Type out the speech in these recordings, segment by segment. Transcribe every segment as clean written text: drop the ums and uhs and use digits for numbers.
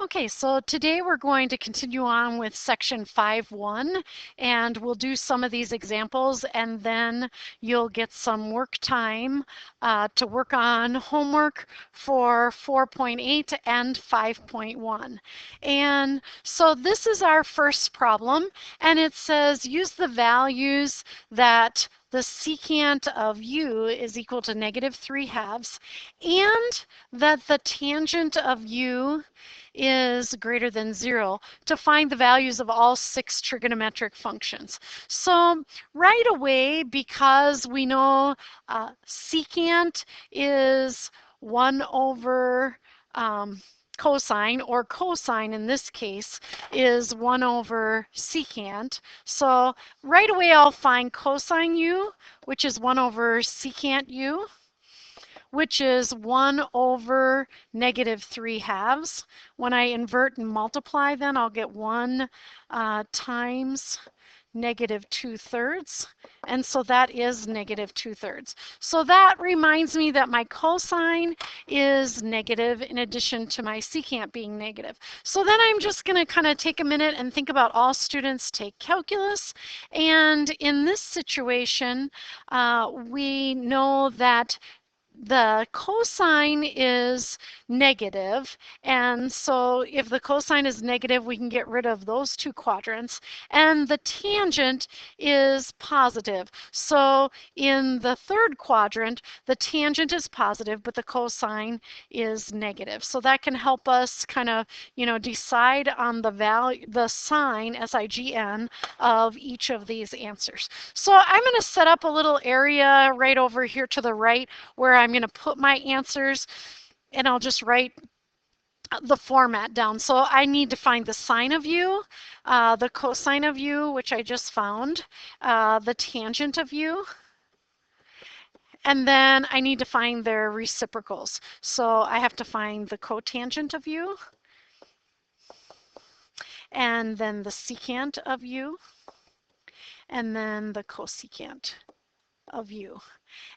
Okay, so today we're going to continue on with section 5.1, and we'll do some of these examples, and then you'll get some work time to work on homework for 4.8 and 5.1. And so this is our first problem, and it says use the values that the secant of u is equal to -3/2, and that the tangent of u is greater than 0 to find the values of all 6 trigonometric functions. So right away, because we know secant is 1 over cosine, or cosine in this case is 1 over secant. So right away I'll find cosine u, which is 1 over secant u, which is 1 over -3/2. When I invert and multiply, then I'll get 1 times -2/3. And so that is -2/3. So that reminds me that my cosine is negative in addition to my secant being negative. So then I'm just going to kind of take a minute and think about all students take calculus. And in this situation, we know that the cosine is negative, and so if the cosine is negative, we can get rid of those two quadrants, and the tangent is positive. So in the third quadrant, the tangent is positive, but the cosine is negative. So that can help us kind of, decide on the value, the sign, S-I-G-N, of each of these answers. So I'm going to set up a little area right over here to the right where I'm going to put my answers, and I'll just write the format down. So I need to find the sine of u, the cosine of u, which I just found, the tangent of u, and then I need to find their reciprocals. So I have to find the cotangent of u, and then the secant of u, and then the cosecant of u.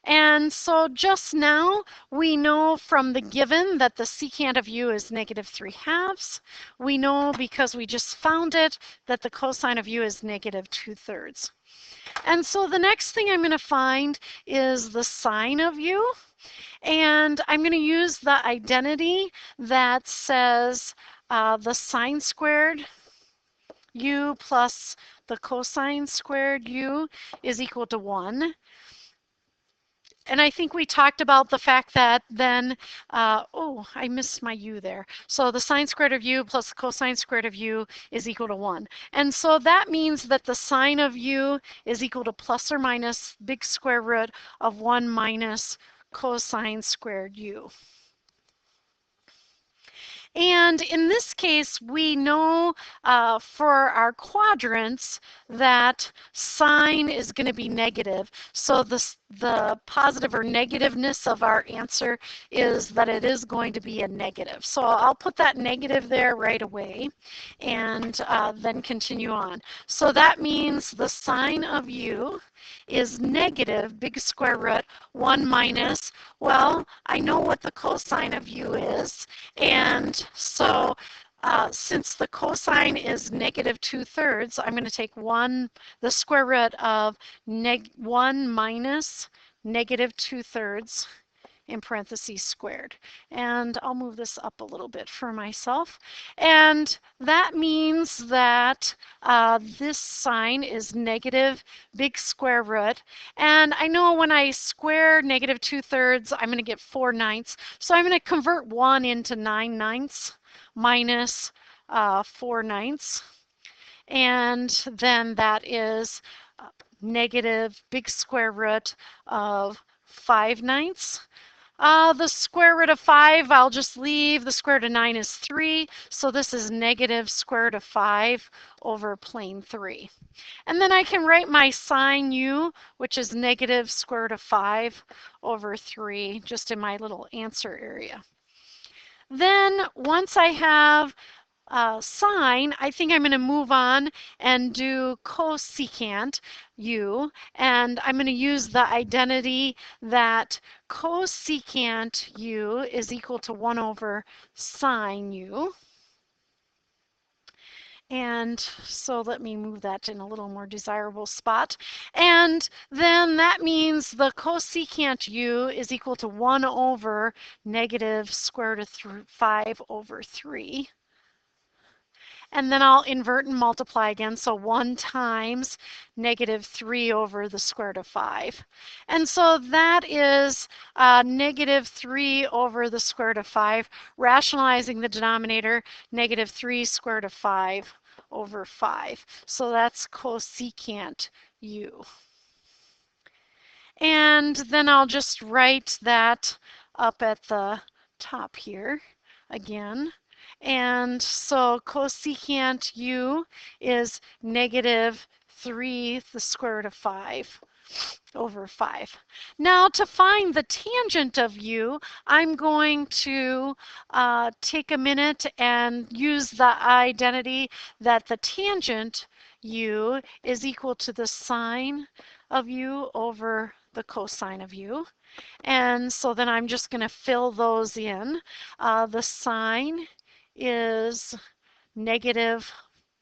And so just now we know from the given that the secant of u is -3/2. We know because we just found it that the cosine of u is -2/3. And so the next thing I'm going to find is the sine of u. And I'm going to use the identity that says the sine squared u plus the cosine squared u is equal to 1. And I think we talked about the fact that then, oh, I missed my u there. So the sine squared of u plus the cosine squared of u is equal to 1. And so that means that the sine of u is equal to plus or minus big square root of 1 minus cosine squared u. And in this case, we know for our quadrants that sine is going to be negative. So the positive or negativeness of our answer is that it is going to be a negative. So I'll put that negative there right away and then continue on. So that means the sine of u is negative big square root 1 minus, well, I know what the cosine of u is, and so since the cosine is -2/3, I'm going to take the square root of 1 minus -2/3 in parentheses squared. And I'll move this up a little bit for myself. And that means that this sign is negative big square root. And I know when I square -2/3, I'm going to get 4/9. So I'm going to convert 1 into 9/9 minus 4/9. And then that is negative big square root of 5/9. The square root of 5, I'll just leave. The square root of 9 is 3. So this is negative square root of 5 over plane 3. And then I can write my sine u, which is negative square root of 5 over 3, just in my little answer area. Then once I have sine, I think I'm going to move on and do cosecant u, and I'm going to use the identity that cosecant u is equal to 1 over sine u. And so let me move that in a little more desirable spot. And then that means the cosecant u is equal to 1 over negative square root of 5 over 3. And then I'll invert and multiply again. So 1 times negative 3 over the square root of 5. And so that is negative 3 over the square root of 5, rationalizing the denominator, negative 3 square root of 5 over 5. So that's cosecant u. And then I'll just write that up at the top here again. And so cosecant u is negative 3 the square root of 5 over 5. Now to find the tangent of u, I'm going to take a minute and use the identity that the tangent u is equal to the sine of u over the cosine of u. And so then I'm just going to fill those in. The sine is negative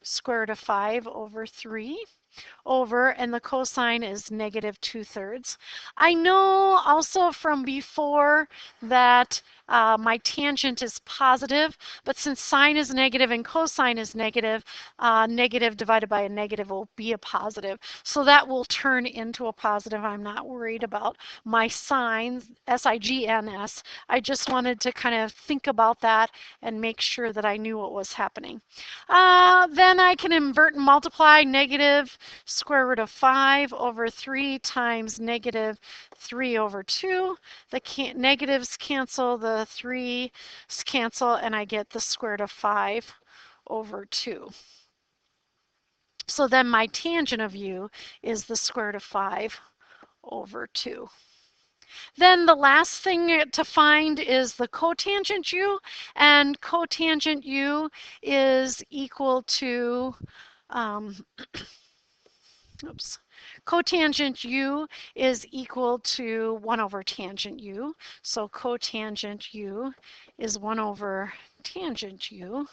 square root of 5 over 3 over, and the cosine is negative 2/3. I know also from before that my tangent is positive, but since sine is negative and cosine is negative, negative divided by a negative will be a positive. So that will turn into a positive. I'm not worried about my signs, S-I-G-N-S. I just wanted to kind of think about that and make sure that I knew what was happening. Then I can invert and multiply negative square root of 5 over 3 times negative 3 over 2. The negatives cancel, the 3's cancel, and I get the square root of 5 over 2. So then my tangent of u is the square root of 5 over 2. Then the last thing to find is the cotangent u, and cotangent u is equal to oops. Cotangent u is equal to 1 over tangent u. So cotangent u is 1 over tangent u.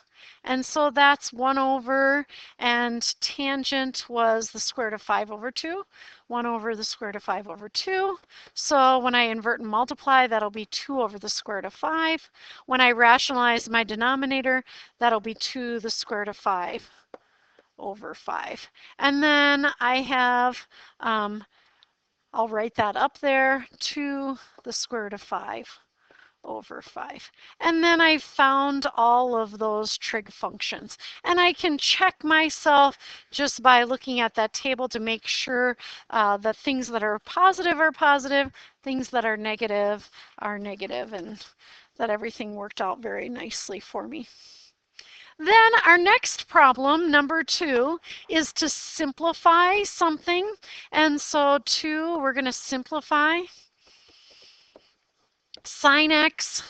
And so that's 1 over, and tangent was the square root of 5 over 2. 1 over the square root of 5 over 2. So when I invert and multiply, that'll be 2 over the square root of 5. When I rationalize my denominator, that'll be 2 the square root of 5 over 5. And then I have, I'll write that up there, 2 the square root of 5 over 5. And then I found all of those trig functions. And I can check myself just by looking at that table to make sure that things that are positive, things that are negative, and that everything worked out very nicely for me. Then our next problem, number 2, is to simplify something. And so 2, we're going to simplify sine x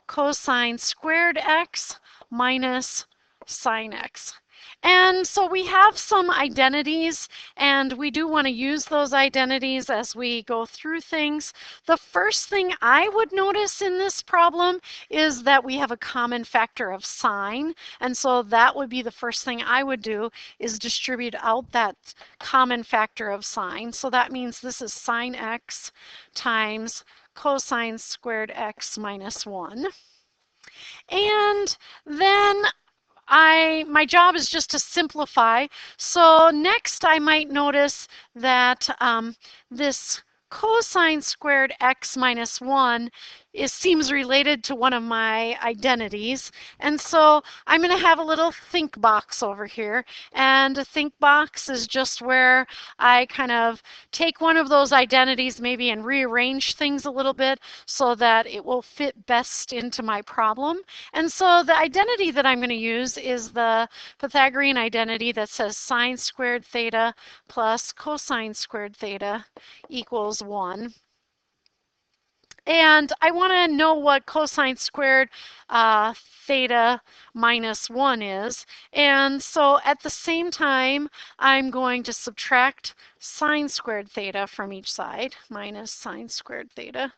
cosine squared x minus sine x. And so we have some identities, and we do want to use those identities as we go through things. The first thing I would notice in this problem is that we have a common factor of sine, and so that would be the first thing I would do, is distribute out that common factor of sine. So that means this is sine x times cosine squared x minus 1. And then my job is just to simplify. So next I might notice that this cosine squared x minus 1 seems related to one of my identities. And so I'm going to have a little think box over here. And a think box is just where I kind of take one of those identities maybe and rearrange things a little bit so that it will fit best into my problem. And so the identity that I'm going to use is the Pythagorean identity that says sine squared theta plus cosine squared theta equals 1. And I want to know what cosine squared theta minus 1 is. And so at the same time, I'm going to subtract sine squared theta from each side, minus sine squared theta.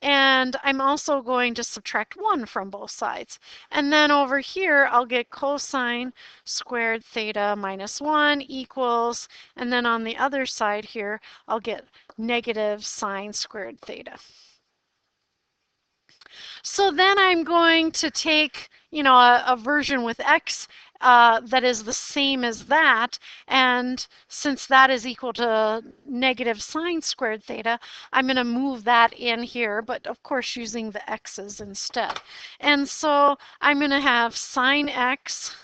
And I'm also going to subtract 1 from both sides. And then over here, I'll get cosine squared theta minus 1 equals, and then on the other side here, I'll get negative sine squared theta. So then I'm going to take, a version with x that is the same as that, and since that is equal to negative sine squared theta, I'm going to move that in here, but of course using the x's instead. And so I'm going to have sine x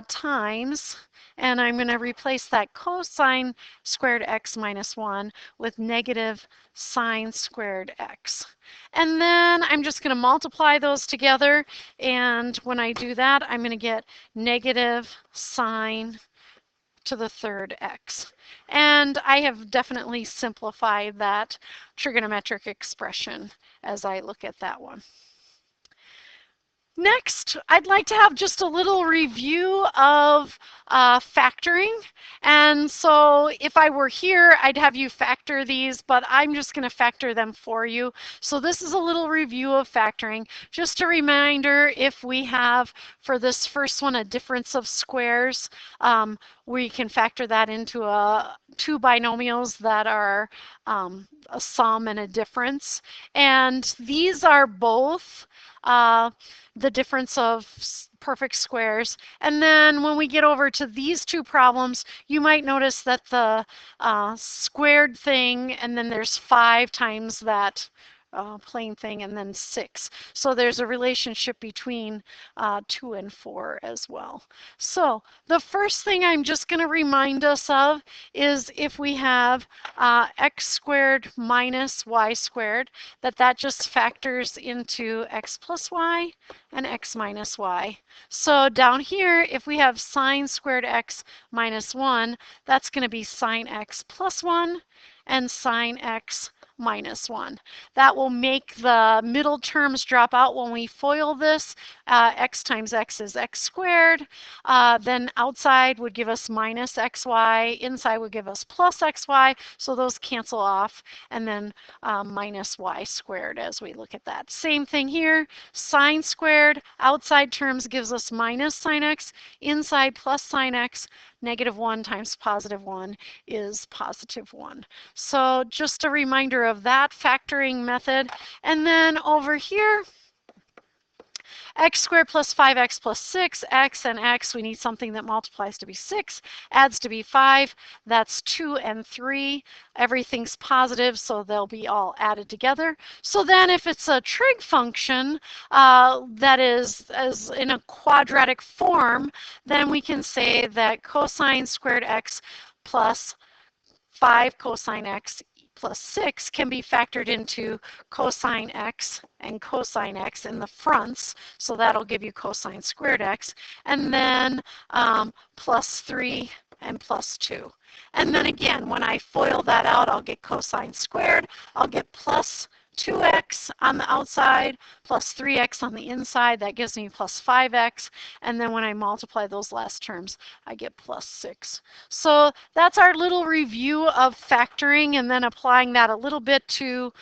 times, and I'm going to replace that cosine squared x minus 1 with negative sine squared x. And then I'm just going to multiply those together, and when I do that, I'm going to get negative sine to the third x. And I have definitely simplified that trigonometric expression as I look at that one. Next, I'd like to have just a little review of factoring. And so if I were here, I'd have you factor these, but I'm just going to factor them for you. So this is a little review of factoring. Just a reminder, if we have, for this first one, a difference of squares, we can factor that into two binomials that are a sum and a difference. And these are both the difference of perfect squares. And then when we get over to these two problems, you might notice that the squared thing, and then there's 5 times that plain thing, and then 6. So there's a relationship between 2 and 4 as well. So the first thing I'm just going to remind us of is if we have x squared minus y squared, that just factors into x plus y and x minus y. So down here, if we have sine squared x minus 1, that's going to be sine x plus 1 and sine x minus 1. That will make the middle terms drop out when we FOIL this. X times x is x squared. Then outside would give us minus xy. Inside would give us plus xy. So those cancel off. And then minus y squared as we look at that. Same thing here. Sine squared. Outside terms gives us minus sine x. Inside plus sine x. -1 times +1 is +1. So just a reminder of that factoring method. And then over here, x squared plus 5x plus 6, x and x, we need something that multiplies to be 6, adds to be 5, that's 2 and 3. Everything's positive, so they'll be all added together. So then if it's a trig function that is as in a quadratic form, then we can say that cosine squared x plus 5 cosine x plus 6 can be factored into cosine x and cosine x in the fronts. So that'll give you cosine squared x. And then plus 3 and plus 2. And then again, when I FOIL that out, I'll get cosine squared. I'll get plus 2x on the outside plus 3x on the inside. That gives me plus 5x. And then when I multiply those last terms, I get plus 6. So that's our little review of factoring, and then applying that a little bit to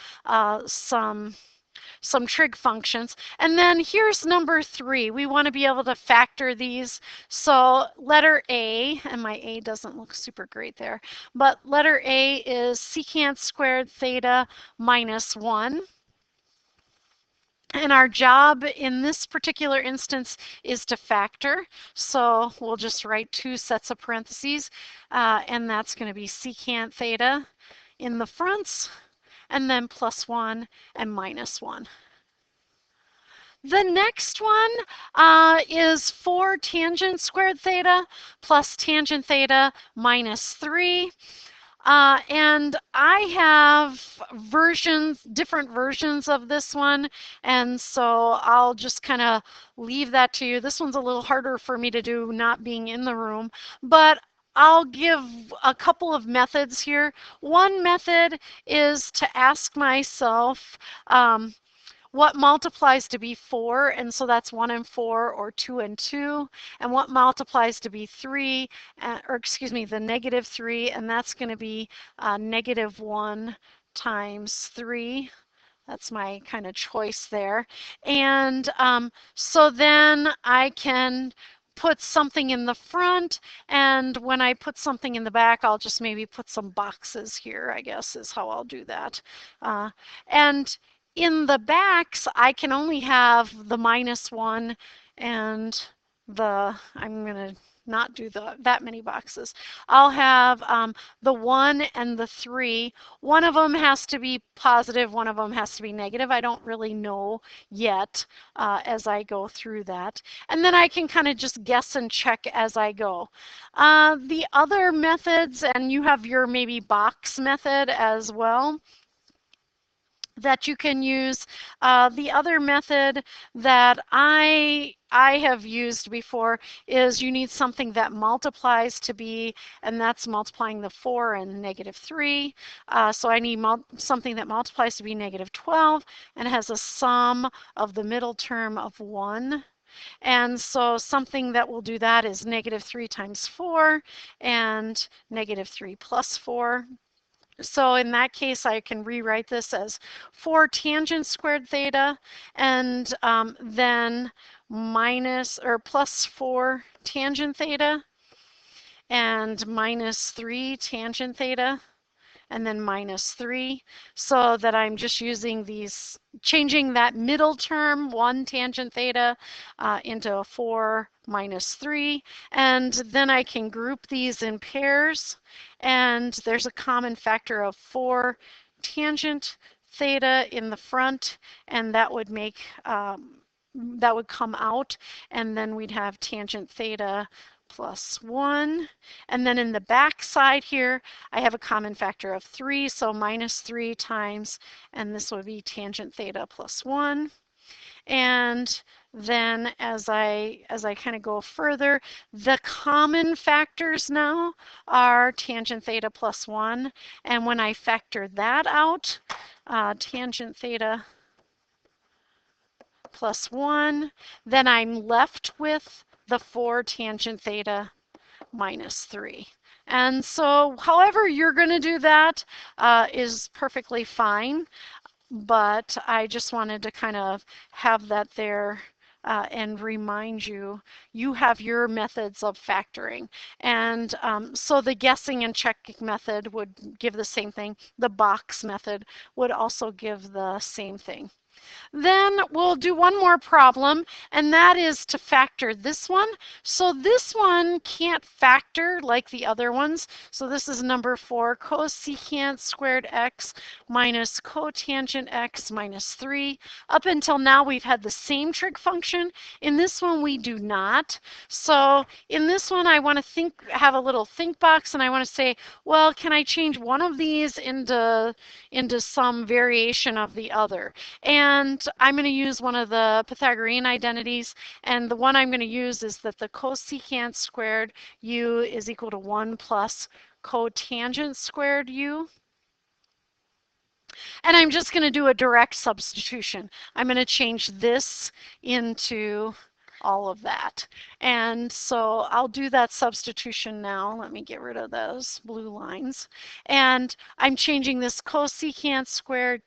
some trig functions. And then here's number 3. We want to be able to factor these. So letter A, and my A doesn't look super great there, but letter A is secant squared theta minus 1. And our job in this particular instance is to factor. So we'll just write 2 sets of parentheses, and that's going to be secant theta in the fronts, and then plus 1 and minus 1. The next one is 4 tangent squared theta plus tangent theta minus 3. And I have different versions of this one, and so I'll just kind of leave that to you. This one's a little harder for me to do not being in the room, but I'll give a couple of methods here. One method is to ask myself, what multiplies to be 4, and so that's 1 and 4, or 2 and 2, and what multiplies to be 3, or excuse me, the -3, and that's going to be -1 times 3 That's my kind of choice there. And so then I can put something in the front, and when I put something in the back, I'll just maybe put some boxes here, I guess is how I'll do that. Uh, and in the backs, I can only have the -1 and I'm going to not do that many boxes. I'll have the 1 and the 3. One of them has to be positive, one of them has to be negative. I don't really know yet as I go through that. And then I can kind of just guess and check as I go. The other methods, and you have your maybe box method as well that you can use. The other method that I have used before is you need something that multiplies to be, and that's multiplying the 4 and -3. So I need something that multiplies to be -12 and has a sum of the middle term of 1. And so something that will do that is -3 times 4 and -3 plus 4. So in that case, I can rewrite this as 4 tangent squared theta, and then minus or plus 4 tangent theta, and -3 tangent theta, and then -3, so that I'm just using these, changing that middle term, 1 tangent theta, into a 4 -3. And then I can group these in pairs, and there's a common factor of 4 tangent theta in the front, and that would make that would come out, and then we'd have tangent theta plus 1. And then in the back side here, I have a common factor of 3, so -3 times, and this would be tangent theta plus 1. And then as I kind of go further, the common factors now are tangent theta plus 1. And when I factor that out, tangent theta plus 1, then I'm left with the 4 tangent theta -3. And so however you're going to do that is perfectly fine, but I just wanted to kind of have that there and remind you, you have your methods of factoring. And so the guessing and checking method would give the same thing. The box method would also give the same thing. Then we'll do one more problem, and that is to factor this one. So this one can't factor like the other ones. So this is number 4, cosecant squared x minus cotangent x minus 3. Up until now, we've had the same trig function. In this one, we do not. So in this one, I want to have a little think box, and I want to say, well, can I change one of these into some variation of the other? And I'm going to use one of the Pythagorean identities, and the one I'm going to use is that the cosecant squared u is equal to 1 plus cotangent squared u. And I'm just going to do a direct substitution. I'm going to change this into all of that. And so I'll do that substitution now. Let me get rid of those blue lines. And I'm changing this cosecant squared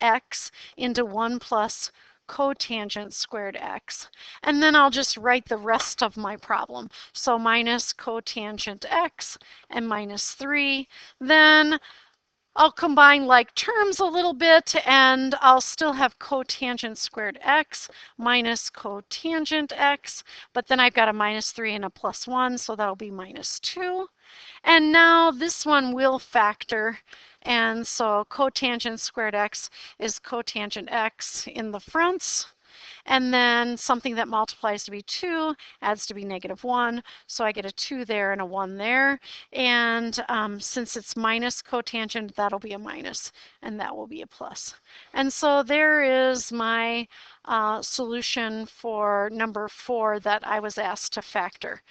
x into 1 plus cotangent squared x. And then I'll just write the rest of my problem. So minus cotangent x and -3. Then I'll combine like terms a little bit, and I'll still have cotangent squared x minus cotangent x, but then I've got a -3 and a +1, so that'll be -2. And now this one will factor, and so cotangent squared x is cotangent x in the fronts, and then something that multiplies to be 2 adds to be -1, so I get a 2 there and a 1 there. And since it's minus cotangent, that'll be a minus, and that will be a plus. And so there is my solution for number 4 that I was asked to factor.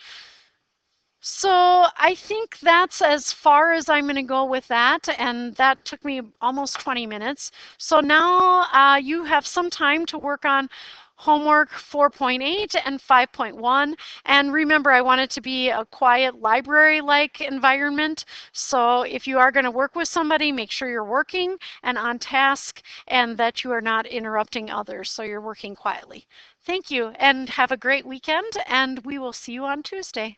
So I think that's as far as I'm going to go with that, and that took me almost 20 minutes. So now you have some time to work on homework 4.8 and 5.1. And remember, I want it to be a quiet library-like environment. So if you are going to work with somebody, make sure you're working and on task and that you are not interrupting others. So you're working quietly. Thank you and have a great weekend, and we will see you on Tuesday.